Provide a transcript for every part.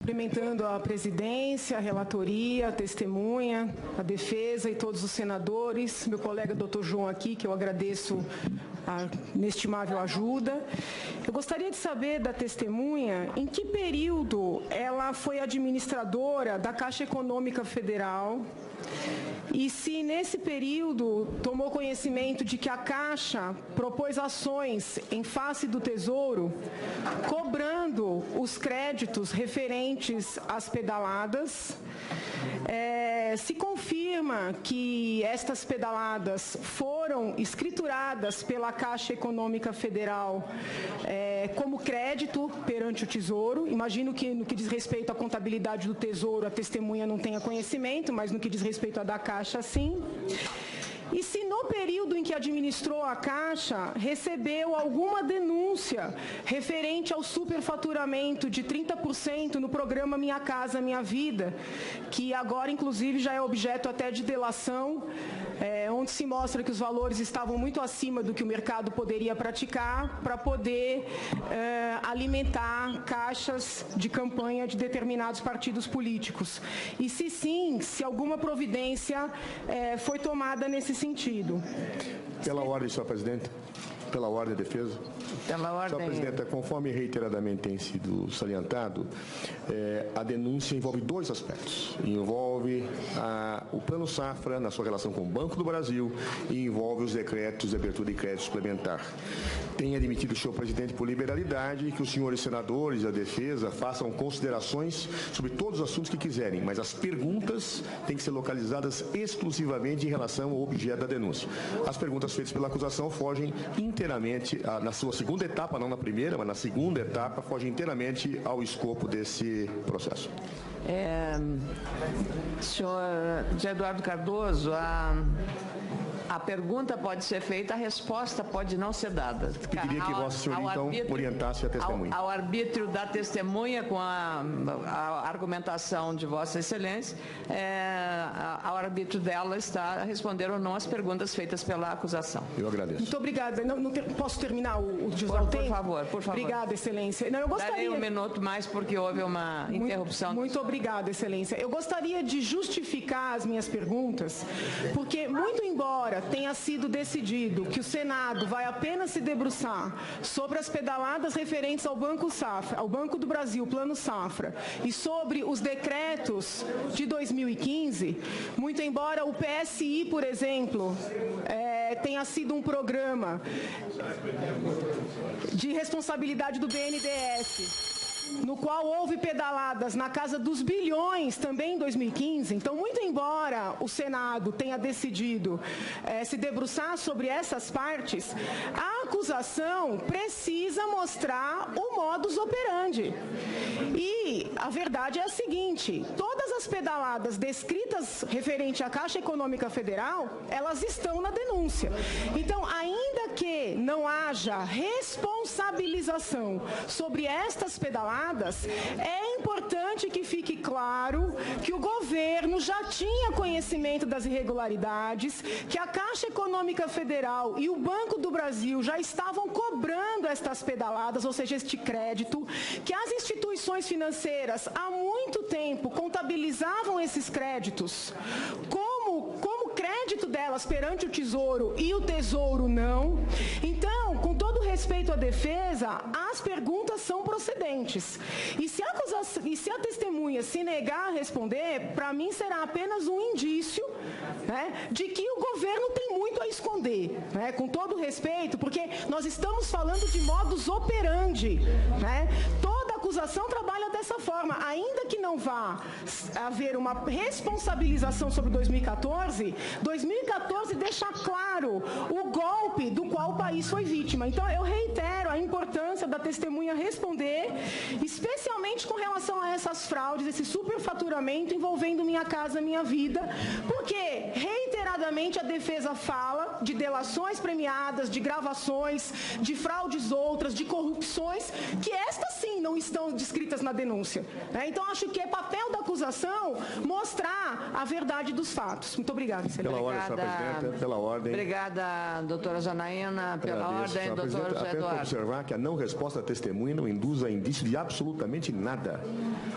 Cumprimentando a presidência, a relatoria, a testemunha, a defesa e todos os senadores, meu colega Dr. João aqui, que eu agradeço a inestimável ajuda. Eu gostaria de saber da testemunha em que período ela foi administradora da Caixa Econômica Federal e se nesse período tomou conhecimento de que a Caixa propôs ações em face do Tesouro, cobrando os créditos referentes às pedaladas. Se confirma que estas pedaladas foram escrituradas pela Caixa Econômica Federal como crédito perante o Tesouro. Imagino que no que diz respeito à contabilidade do Tesouro, a testemunha não tenha conhecimento, mas no que diz respeito à da Caixa, sim. E se no período em que administrou a Caixa, recebeu alguma denúncia referente ao superfaturamento de 30% no programa Minha Casa Minha Vida, que agora, inclusive, já é objeto até de delação, onde se mostra que os valores estavam muito acima do que o mercado poderia praticar para poder alimentar caixas de campanha de determinados partidos políticos. E se sim, se alguma providência foi tomada nesse sentido. Pela ordem, senhor presidente. Pela ordem, defesa. Pela ordem. Senhora presidenta, conforme reiteradamente tem sido salientado, a denúncia envolve dois aspectos. Envolve o Plano Safra na sua relação com o Banco do Brasil e envolve os decretos de abertura de crédito suplementar. Tem admitido o senhor presidente por liberalidade que os senhores senadores e a defesa façam considerações sobre todos os assuntos que quiserem, mas as perguntas têm que ser localizadas exclusivamente em relação ao objeto da denúncia. As perguntas feitas pela acusação fogem inteiramente, na sua segunda etapa, não na primeira, mas na segunda etapa, fogem inteiramente ao escopo desse processo. Senhor Eduardo Cardoso, a pergunta pode ser feita, a resposta pode não ser dada. Eu pediria que Vossa Senhoria, então, orientasse a testemunha. Ao arbítrio da testemunha, com a argumentação de Vossa Excelência, ao arbítrio dela está a responder ou não as perguntas feitas pela acusação. Eu agradeço. Muito obrigada. Posso terminar o por favor, por favor. Obrigada, Excelência. Não, eu gostaria... Darei um minuto mais, porque houve uma interrupção. Muito obrigada, Excelência. Eu gostaria de justificar as minhas perguntas, porque, muito embora tenha sido decidido que o Senado vai apenas se debruçar sobre as pedaladas referentes ao Banco Safra, ao Banco do Brasil, Plano Safra, e sobre os decretos de 2015, muito embora o PSI, por exemplo, tenha sido um programa de responsabilidade do BNDES, no qual houve pedaladas na casa dos bilhões também em 2015. Então, muito embora o Senado tenha decidido se debruçar sobre essas partes, a acusação precisa mostrar o modus operandi. E a verdade é a seguinte: todas as pedaladas descritas referente à Caixa Econômica Federal, elas estão na denúncia. Então, ainda que não haja responsabilização sobre estas pedaladas, é importante que fique claro que o governo já tinha conhecimento das irregularidades, que a Caixa Econômica Federal e o Banco do Brasil já estavam cobrando estas pedaladas, ou seja, este crédito, que as instituições financeiras há muito tempo contabilizavam esses créditos como crédito delas perante o Tesouro e o Tesouro não. Então, com todo respeito à defesa, as perguntas são procedentes. E se a testemunha se negar a responder, para mim será apenas um indício, né, de que o governo tem muito a esconder, né, com todo respeito, porque nós estamos falando de modus operandi, né? Toda acusação trabalha dessa forma. Ainda que não vá haver uma responsabilização sobre 2014, 2014 deixa claro o golpe do qual o país foi vítima. Então, eu reitero a importância da testemunha responder, especialmente com relação a essas fraudes, esse superfaturamento envolvendo Minha Casa Minha Vida, porque reiteradamente a defesa fala de delações premiadas, de gravações, de fraudes outras, de corrupções, que estas sim não estão descritas na denúncia. Então, acho que é papel da acusação mostrar a verdade dos fatos. Muito obrigada, Excelência. Pela ordem, senhora presidenta, pela ordem. Obrigada, doutora Janaína. Pela ordem, doutor José Apenas para Eduardo. observar que a não resposta da testemunha não induz a indício de absolutamente nada. nada.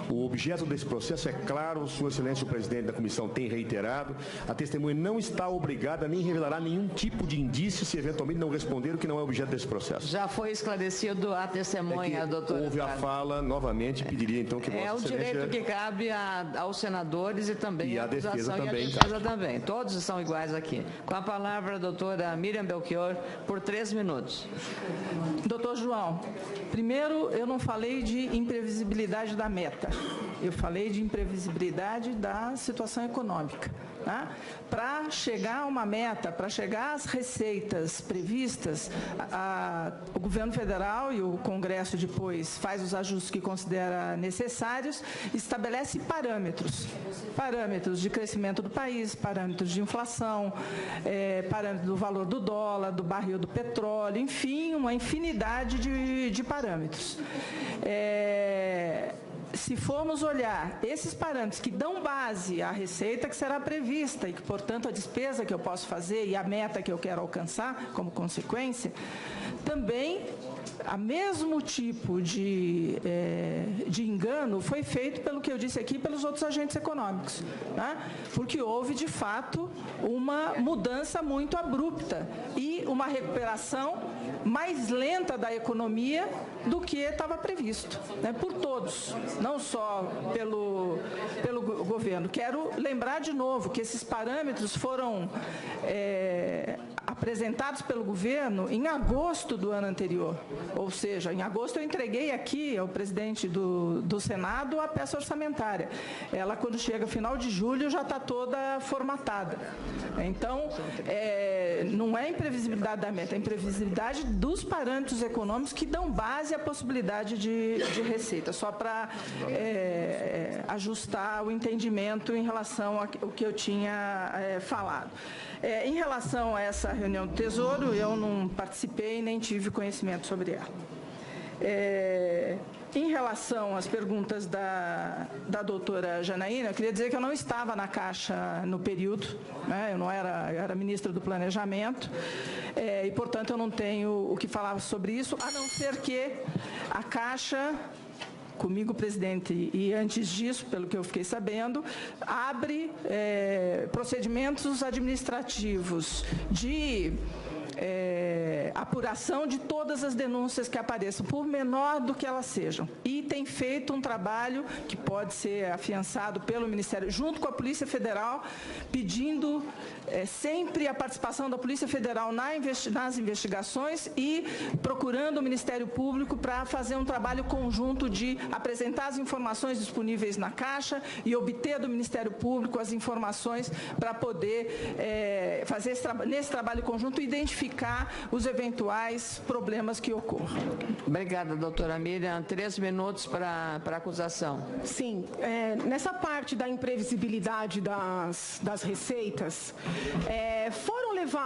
O objeto desse processo é claro, Sua Excelência o Presidente da Comissão tem reiterado, a testemunha não está obrigada nem revelará nenhum tipo de indício se eventualmente não responder o que não é objeto desse processo. Já foi esclarecido a testemunha, doutora. Houve a fala, novamente, pediria então que Vossa Excelência... É o direito que cabe aos senadores e também e à defesa acusação também, e à defesa também. Todos são iguais aqui. Com a palavra, a doutora Miriam Belchior, por 3 minutos. Doutor João, primeiro eu não falei de imprevisibilidade da meta, eu falei de imprevisibilidade da situação econômica. Tá? Para chegar a uma meta, para chegar às receitas previstas, o governo federal e o Congresso depois faz os ajustes que considera necessários, estabelece parâmetros de crescimento do país, parâmetros de inflação, parâmetros do valor do dólar, do barril do petróleo, enfim, uma infinidade de parâmetros. Se formos olhar esses parâmetros que dão base à receita que será prevista e que, portanto, a despesa que eu posso fazer e a meta que eu quero alcançar como consequência, também o mesmo tipo de engano foi feito, pelo que eu disse aqui, pelos outros agentes econômicos, né? Porque houve, de fato, uma mudança muito abrupta e uma recuperação mais lenta da economia do que estava previsto, né? Por todos, não só pelo governo. Quero lembrar de novo que esses parâmetros foram apresentados pelo governo em agosto do ano anterior. Ou seja, em agosto eu entreguei aqui ao presidente do Senado a peça orçamentária. Ela, quando chega final de julho, já está toda formatada. Então, não é imprevisibilidade da meta, é imprevisibilidade dos parâmetros econômicos que dão base à possibilidade de receita, só para ajustar o entendimento em relação ao que eu tinha falado. Em relação a essa reunião do Tesouro, eu não participei nem tive conhecimento sobre ela. Em relação às perguntas da doutora Janaína, eu queria dizer que eu não estava na Caixa no período, né? Eu era ministra do Planejamento, e, portanto, eu não tenho o que falar sobre isso, a não ser que a Caixa, comigo, presidente, e antes disso, pelo que eu fiquei sabendo, abre procedimentos administrativos de apuração de todas as denúncias que apareçam, por menor do que elas sejam. E tem feito um trabalho que pode ser afiançado pelo Ministério, junto com a Polícia Federal, pedindo sempre a participação da Polícia Federal nas investigações e procurando o Ministério Público para fazer um trabalho conjunto de apresentar as informações disponíveis na Caixa e obter do Ministério Público as informações para poder fazer nesse trabalho conjunto identificar os eventuais problemas que ocorram. Obrigada, doutora Miriam. 3 minutos para a acusação. Sim. Nessa parte da imprevisibilidade das receitas,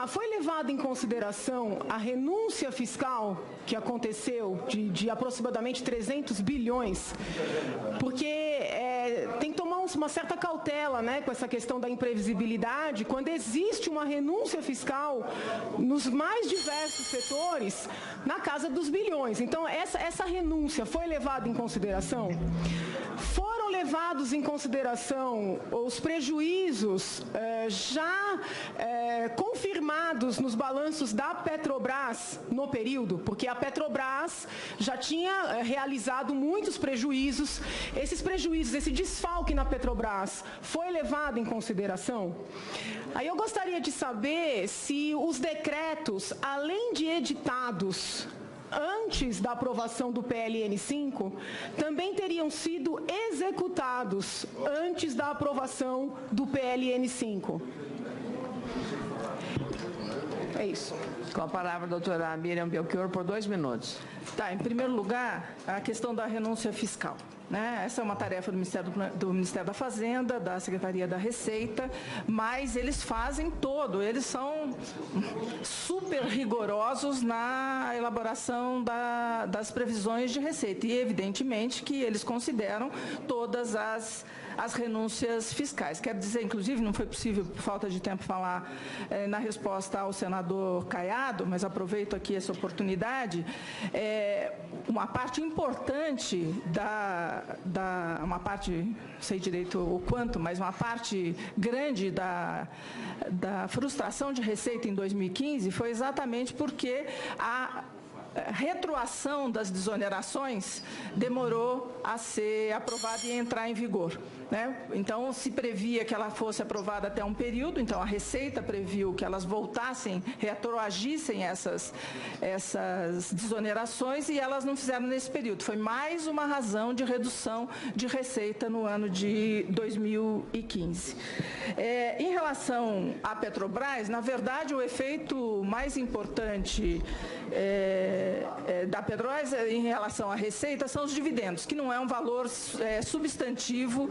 foi levado em consideração a renúncia fiscal que aconteceu de aproximadamente 300 bilhões, porque tem que tomar uma certa cautela, né, com essa questão da imprevisibilidade, quando existe uma renúncia fiscal nos mais diversos setores, na casa dos bilhões. Então, essa renúncia foi levada em consideração? Foram levados em consideração os prejuízos já confirmados nos balanços da Petrobras no período, porque a Petrobras já tinha realizado muitos prejuízos. Esses prejuízos, esse desfalque na Petrobras foi levado em consideração? Aí eu gostaria de saber se os decretos, além de editados antes da aprovação do PLN 5, também teriam sido executados antes da aprovação do PLN 5. É isso. Com a palavra, a doutora Miriam Belchior, por 2 minutos. Tá, em primeiro lugar, a questão da renúncia fiscal, né? Essa é uma tarefa do Ministério da Fazenda, da Secretaria da Receita, mas eles fazem eles são super rigorosos na elaboração das previsões de receita. E, evidentemente, que eles consideram todas as renúncias fiscais. Quero dizer, inclusive, não foi possível, por falta de tempo, falar na resposta ao senador Caiado, mas aproveito aqui essa oportunidade. Uma parte importante uma parte, não sei direito o quanto, mas uma parte grande da frustração de receita em 2015 foi exatamente porque a retroação das desonerações demorou a ser aprovada e entrar em vigor, né? Então, se previa que ela fosse aprovada até um período, então a Receita previu que elas voltassem, retroagissem essas desonerações e elas não fizeram nesse período. Foi mais uma razão de redução de receita no ano de 2015. Em relação à Petrobras, na verdade, o efeito mais importante da Petrobras em relação à receita são os dividendos, que não é um valor substantivo,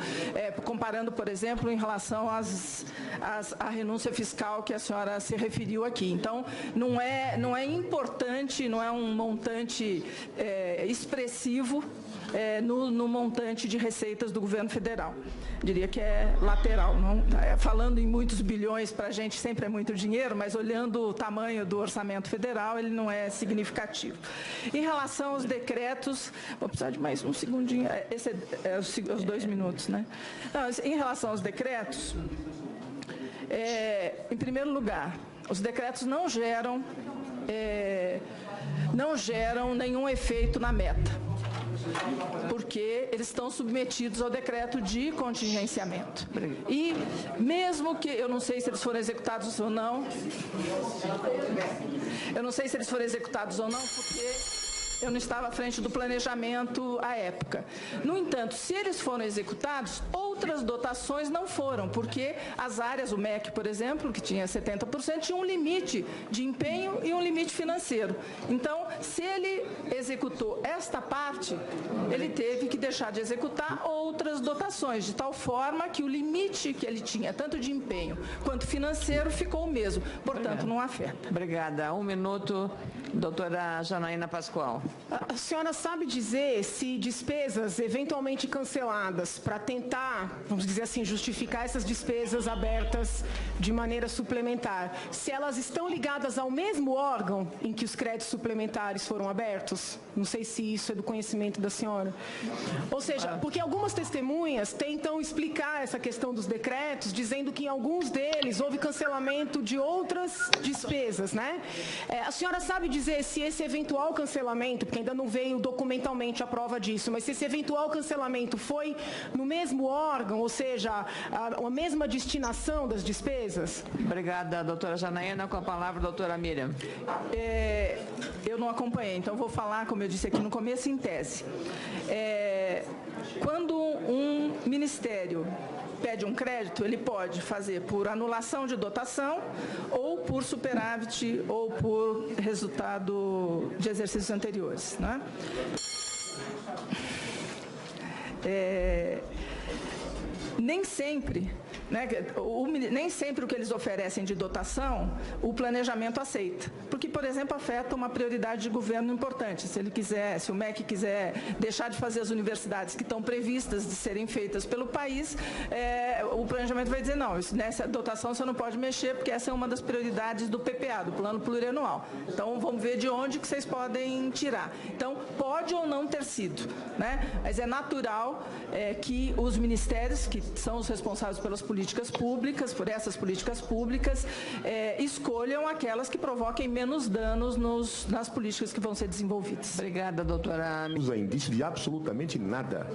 comparando, por exemplo, em relação à renúncia fiscal que a senhora se referiu aqui. Então, não é importante, não é um montante expressivo no montante de receitas do governo federal. Diria que é lateral. Não, falando em muitos bilhões, para a gente sempre é muito dinheiro, mas olhando o tamanho do orçamento federal, ele não é significativo. Em relação aos decretos, vou precisar de mais um segundinho, esse é os 2 minutos, né? Não, em relação aos decretos, em primeiro lugar, os decretos não geram nenhum efeito na meta, porque eles estão submetidos ao decreto de contingenciamento. E mesmo que, eu não sei se eles foram executados ou não, porque eu não estava à frente do planejamento à época. No entanto, se eles foram executados, outras dotações não foram, porque as áreas, o MEC, por exemplo, que tinha 70%, tinha um limite de empenho e um limite financeiro. Então, se ele executou esta parte, ele teve que deixar de executar outras dotações, de tal forma que o limite que ele tinha, tanto de empenho quanto financeiro, ficou o mesmo. Portanto, não afeta. Obrigada. 1 minuto, doutora Janaína Pascoal. A senhora sabe dizer se despesas eventualmente canceladas para tentar, vamos dizer assim, justificar essas despesas abertas de maneira suplementar, se elas estão ligadas ao mesmo órgão em que os créditos suplementares foram abertos? Não sei se isso é do conhecimento da senhora. Ou seja, porque algumas testemunhas tentam explicar essa questão dos decretos, dizendo que em alguns deles houve cancelamento de outras despesas, né? A senhora sabe dizer se esse eventual cancelamento, porque ainda não veio documentalmente a prova disso, mas se esse eventual cancelamento foi no mesmo órgão, ou seja, a mesma destinação das despesas? Obrigada, doutora Janaína. Com a palavra, doutora Miriam. Eu não acompanhei, então vou falar, como eu disse aqui no começo, em tese. Quando um ministério pede um crédito, ele pode fazer por anulação de dotação ou por superávit ou por resultado de exercícios anteriores, né? Nem sempre, né, nem sempre o que eles oferecem de dotação, o planejamento aceita. Porque, por exemplo, afeta uma prioridade de governo importante. Se o MEC quiser deixar de fazer as universidades que estão previstas de serem feitas pelo país, o planejamento vai dizer, não, nessa dotação você não pode mexer, porque essa é uma das prioridades do PPA, do Plano Plurianual. Então, vamos ver de onde que vocês podem tirar. Então, pode ou não ter sido, né? Mas é natural que os ministérios, que são os responsáveis pelas políticas públicas, por essas políticas públicas, escolham aquelas que provoquem menos danos nas políticas que vão ser desenvolvidas. Obrigada, doutora. Não usa indício de absolutamente nada.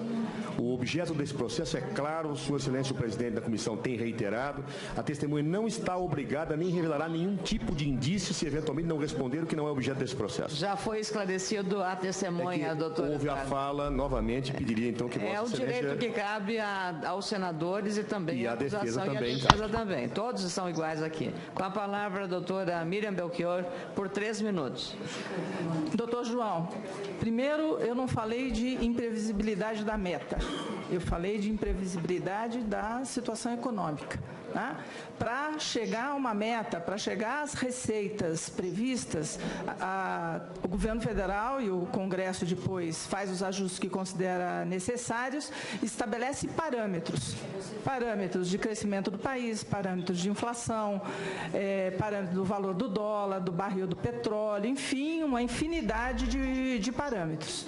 O objeto desse processo é claro, Sua Excelência, o presidente da comissão tem reiterado, a testemunha não está obrigada nem revelará nenhum tipo de indício se eventualmente não responder o que não é objeto desse processo. Já foi esclarecido a testemunha, doutora. Houve a fala, novamente, pediria então que Vossa Excelência... É o direito que cabe aos senadores e também e a defesa também. E a defesa também. Todos são iguais aqui. Com a palavra, a doutora Miriam Belchior, por 3 minutos. Doutor João, primeiro, eu não falei de imprevisibilidade da meta. Eu falei de imprevisibilidade da situação econômica. Tá? Para chegar a uma meta, para chegar às receitas previstas, o governo federal e o Congresso depois faz os ajustes que considera necessários, estabelece parâmetros de crescimento do país, parâmetros de inflação, parâmetros do valor do dólar, do barril do petróleo, enfim, uma infinidade de parâmetros.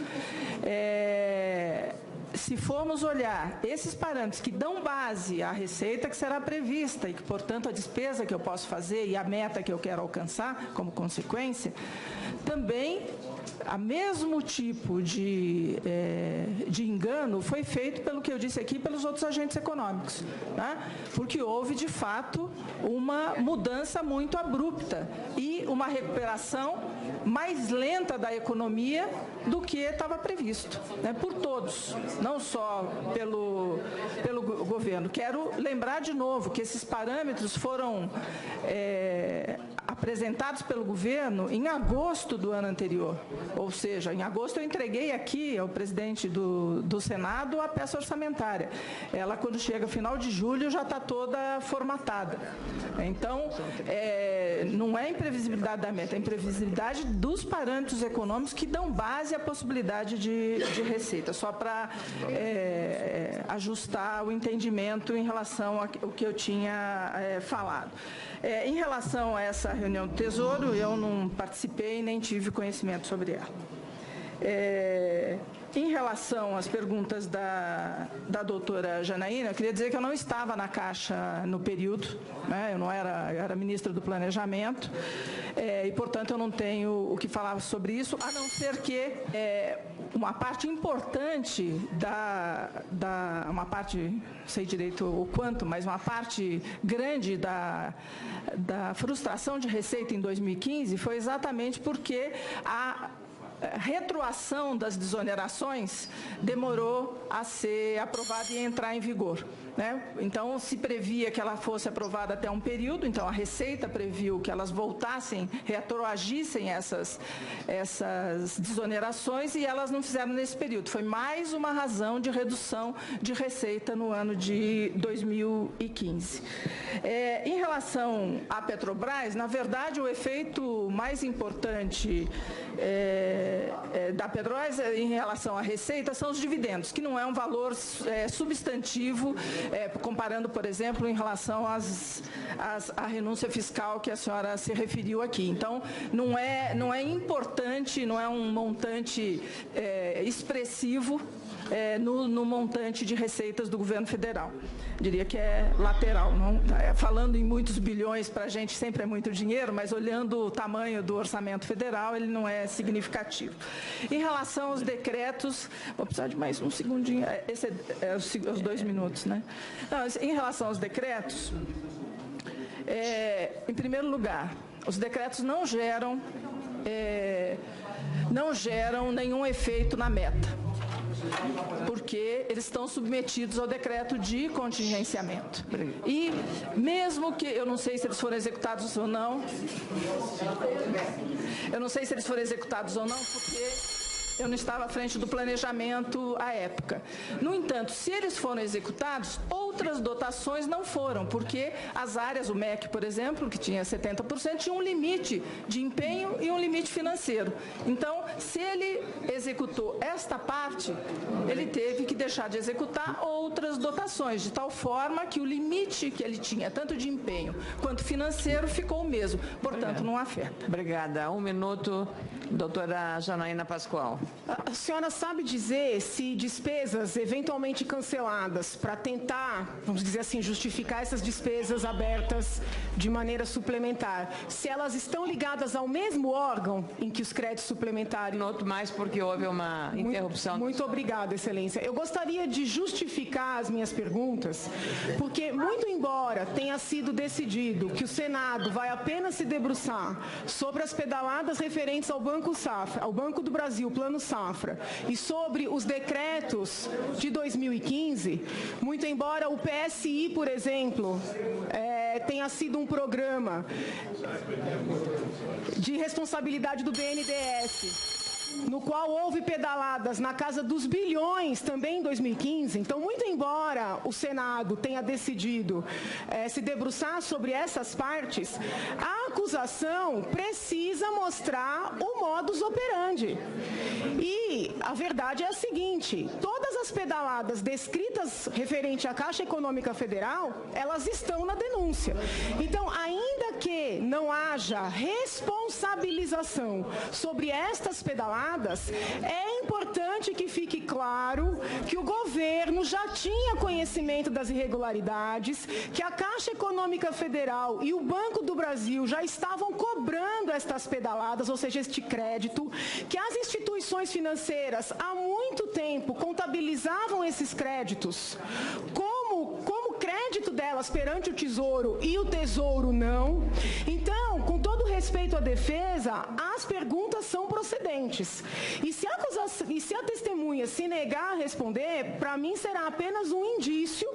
se formos olhar esses parâmetros que dão base à receita que será prevista e que, portanto, a despesa que eu posso fazer e a meta que eu quero alcançar como consequência, também o mesmo tipo de engano foi feito, pelo que eu disse aqui, pelos outros agentes econômicos, né? Porque houve, de fato, uma mudança muito abrupta e uma recuperação mais lenta da economia do que estava previsto, né? Por todos, não só pelo governo. Quero lembrar de novo que esses parâmetros foram apresentados pelo governo em agosto do ano anterior. Ou seja, em agosto eu entreguei aqui ao presidente do Senado a peça orçamentária. Ela, quando chega final de julho, já está toda formatada. Então, não é imprevisibilidade da meta, é imprevisibilidade dos parâmetros econômicos que dão base à possibilidade de receita, só para ajustar o entendimento em relação ao que eu tinha falado. Em relação a essa reunião do Tesouro, eu não participei nem tive conhecimento sobre ela. Em relação às perguntas da doutora Janaína, eu queria dizer que eu não estava na Caixa no período, né? Eu era ministra do Planejamento, e, portanto, eu não tenho o que falar sobre isso, a não ser que uma parte importante uma parte, não sei direito o quanto, mas uma parte grande da frustração de receita em 2015 foi exatamente porque a retroação das desonerações demorou a ser aprovada e entrar em vigor, né? Então, se previa que ela fosse aprovada até um período, então a Receita previu que elas voltassem, retroagissem essas desonerações e elas não fizeram nesse período. Foi mais uma razão de redução de receita no ano de 2015. Em relação à Petrobras, na verdade, o efeito mais importante da Petrobras em relação à receita são os dividendos, que não é um valor substantivo, comparando, por exemplo, em relação à renúncia fiscal que a senhora se referiu aqui. Então, não é importante, não é um montante expressivo no montante de receitas do governo federal. Diria que é lateral. Não, falando em muitos bilhões, para a gente sempre é muito dinheiro, mas olhando o tamanho do orçamento federal, ele não é significativo. Em relação aos decretos, vou precisar de mais um segundinho, esse é os 2 minutos, né? Não, em relação aos decretos, em primeiro lugar, os decretos não geram nenhum efeito na meta, porque eles estão submetidos ao decreto de contingenciamento. E mesmo que, eu não sei se eles foram executados ou não, porque eu não estava à frente do planejamento à época. No entanto, se eles foram executados, outras dotações não foram, porque as áreas, o MEC, por exemplo, que tinha 70%, tinha um limite de empenho e um limite financeiro. Então, se ele executou esta parte, ele teve que deixar de executar outras dotações, de tal forma que o limite que ele tinha, tanto de empenho quanto financeiro, ficou o mesmo. Portanto, não afeta. Obrigada. 1 minuto, doutora Janaína Pascoal. A senhora sabe dizer se despesas eventualmente canceladas para tentar, vamos dizer assim, justificar essas despesas abertas de maneira suplementar, se elas estão ligadas ao mesmo órgão em que os créditos suplementares... Noto mais porque houve uma interrupção. Muito obrigada, Excelência. Eu gostaria de justificar as minhas perguntas, porque, muito embora tenha sido decidido que o Senado vai apenas se debruçar sobre as pedaladas referentes ao Banco Safra, ao Banco do Brasil, Plano Safra, e sobre os decretos de 2015, muito embora o PSI, por exemplo, tenha sido um programa de responsabilidade do BNDES, no qual houve pedaladas na casa dos bilhões também em 2015. Então, muito embora o Senado tenha decidido se debruçar sobre essas partes, a acusação precisa mostrar o modus operandi. E a verdade é a seguinte: todas as pedaladas descritas referente à Caixa Econômica Federal, elas estão na denúncia. Então, ainda que não haja responsabilização sobre estas pedaladas, é importante que fique claro que o governo já tinha conhecimento das irregularidades, que a Caixa Econômica Federal e o Banco do Brasil já estavam cobrando estas pedaladas, ou seja, este crédito, que as instituições financeiras há muito tempo contabilizavam esses créditos como crédito delas perante o Tesouro e o Tesouro não. Então, com todo respeito à defesa, as perguntas são procedentes. E se a testemunha se negar a responder, para mim será apenas um indício,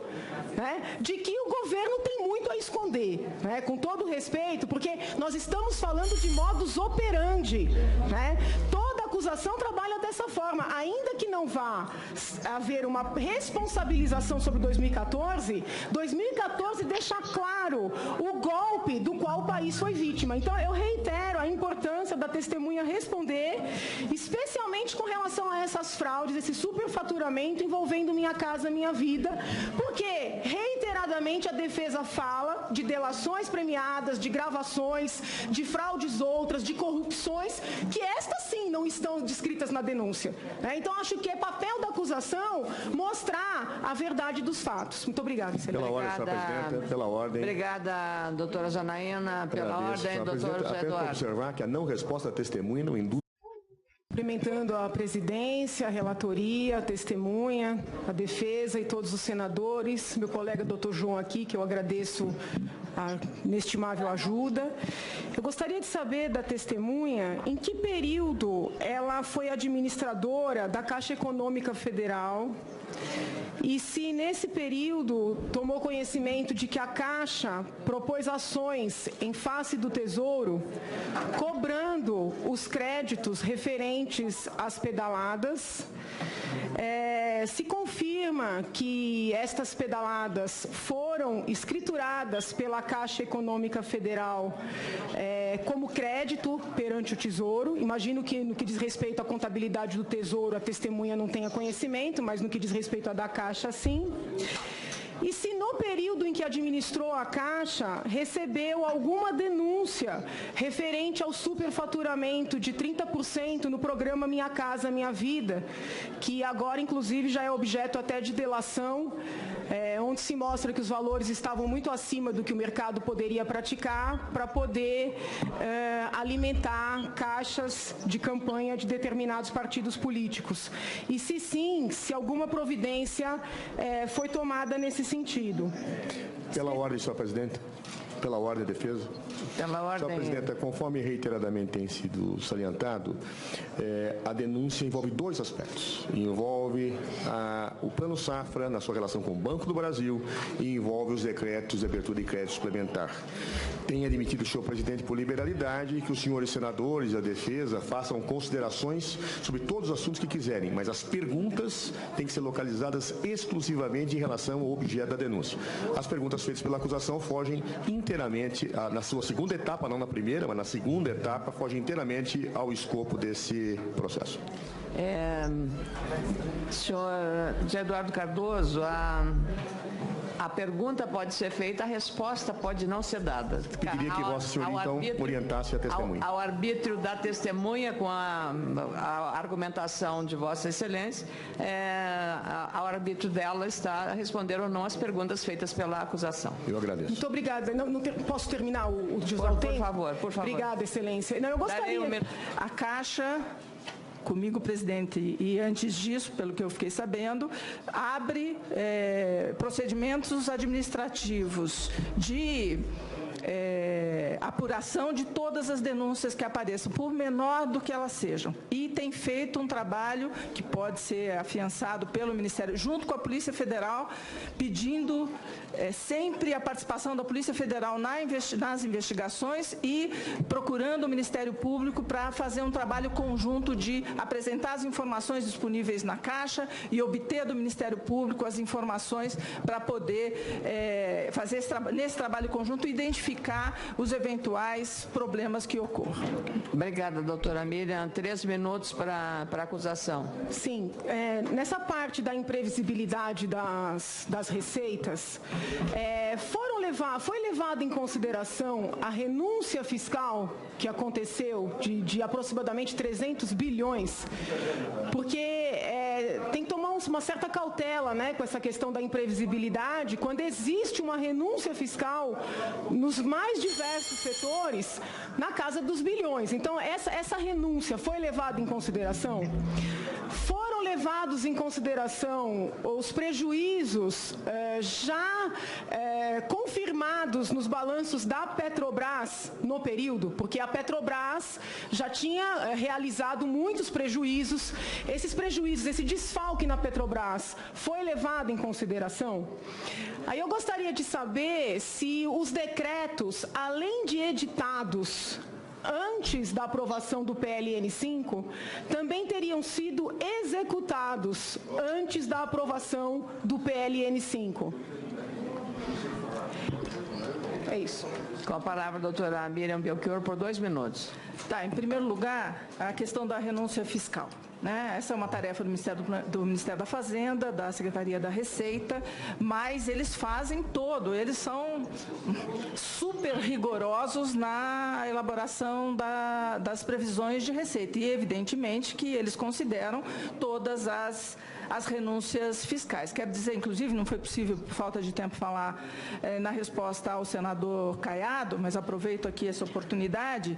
né, de que o governo tem muito a esconder, né, com todo respeito, porque nós estamos falando de modus operandi, né? Toda acusação trabalha dessa forma, ainda que não vá haver uma responsabilização sobre 2014 deixa claro o golpe do qual o país foi vítima. Então, eu reitero a importância da testemunha responder, especialmente com relação a essas fraudes, esse superfaturamento envolvendo Minha Casa Minha Vida, porque, reiteradamente, a defesa fala de delações premiadas, de gravações, de fraudes outras, de corrupções, que estas sim não estão descritas na denúncia. Então, acho que é papel da acusação mostrar a verdade dos fatos. Muito obrigada, excelência. Pela ordem, senhora presidenta, pela ordem. Obrigada, doutora Janaína. Pela ordem, doutor José Eduardo. Apenas observar que a não resposta da testemunha não induz. Cumprimentando a presidência, a relatoria, a testemunha, a defesa e todos os senadores, meu colega doutor João aqui, que eu agradeço a inestimável ajuda. Eu gostaria de saber da testemunha em que período ela foi administradora da Caixa Econômica Federal e se nesse período tomou conhecimento de que a Caixa propôs ações em face do Tesouro, cobrando os créditos referentes às pedaladas. Se confirma que estas pedaladas foram escrituradas pela Caixa Econômica Federal como crédito perante o Tesouro. Imagino que no que diz respeito à contabilidade do Tesouro, a testemunha não tenha conhecimento, mas no que diz respeito à da Caixa, sim. E se no período em que administrou a Caixa, recebeu alguma denúncia referente ao superfaturamento de 30% no programa Minha Casa Minha Vida, que agora, inclusive, já é objeto até de delação, onde se mostra que os valores estavam muito acima do que o mercado poderia praticar para poder alimentar caixas de campanha de determinados partidos políticos. E se sim, se alguma providência foi tomada nesse sentido. Pela ordem, senhora presidente. Pela ordem, defesa. Pela ordem. Senhora presidenta, conforme reiteradamente tem sido salientado, a denúncia envolve dois aspectos. Envolve o Plano Safra na sua relação com o Banco do Brasil e envolve os decretos de abertura de crédito suplementar. Tem admitido o senhor presidente por liberalidade que os senhores senadores e a defesa façam considerações sobre todos os assuntos que quiserem, mas as perguntas têm que ser localizadas exclusivamente em relação ao objeto da denúncia. As perguntas feitas pela acusação fogem inteiramente, na sua segunda etapa, não na primeira, mas na segunda etapa, fogem inteiramente ao escopo desse processo. Senhor José Eduardo Cardoso, a pergunta pode ser feita, a resposta pode não ser dada. Pediria que Vossa Senhoria, então, orientasse a testemunha. Ao arbítrio da testemunha, com a argumentação de Vossa Excelência, ao arbítrio dela está responder ou não as perguntas feitas pela acusação. Eu agradeço. Muito obrigada. Posso terminar o por favor, por favor. Obrigada, Excelência. Não, eu gostaria... A Caixa... Comigo, presidente, e antes disso, pelo que eu fiquei sabendo, abre procedimentos administrativos de apuração de todas as denúncias que apareçam, por menor do que elas sejam. E tem feito um trabalho que pode ser afiançado pelo Ministério, junto com a Polícia Federal, pedindo sempre a participação da Polícia Federal nas investigações e procurando o Ministério Público para fazer um trabalho conjunto de apresentar as informações disponíveis na Caixa e obter do Ministério Público as informações para poder fazer nesse trabalho conjunto identificar os eventuais problemas que ocorram. Obrigada, doutora Miriam. 3 minutos para a acusação. Sim. Nessa parte da imprevisibilidade das receitas, foi levado em consideração a renúncia fiscal que aconteceu de aproximadamente 300 bilhões? Porque tem que tomar uma certa cautela, né, com essa questão da imprevisibilidade, quando existe uma renúncia fiscal nos mais diversos setores, na casa dos bilhões. Então, essa renúncia foi levada em consideração? Foram levados em consideração os prejuízos já confirmados nos balanços da Petrobras no período? Porque a Petrobras já tinha realizado muitos prejuízos. Esses prejuízos, esse desfalque na Petrobras foi levado em consideração? Aí eu gostaria de saber se os decretos, além de editados antes da aprovação do PLN 5, também teriam sido executados antes da aprovação do PLN 5. É isso. Com a palavra, a doutora Miriam Belchior, por 2 minutos. Tá, em primeiro lugar, a questão da renúncia fiscal. Né? Essa é uma tarefa do Ministério da Fazenda, da Secretaria da Receita, mas eles fazem eles são super rigorosos na elaboração das previsões de receita e, evidentemente, que eles consideram todas as renúncias fiscais. Quero dizer, inclusive, não foi possível, por falta de tempo, falar na resposta ao senador Caiado, mas aproveito aqui essa oportunidade,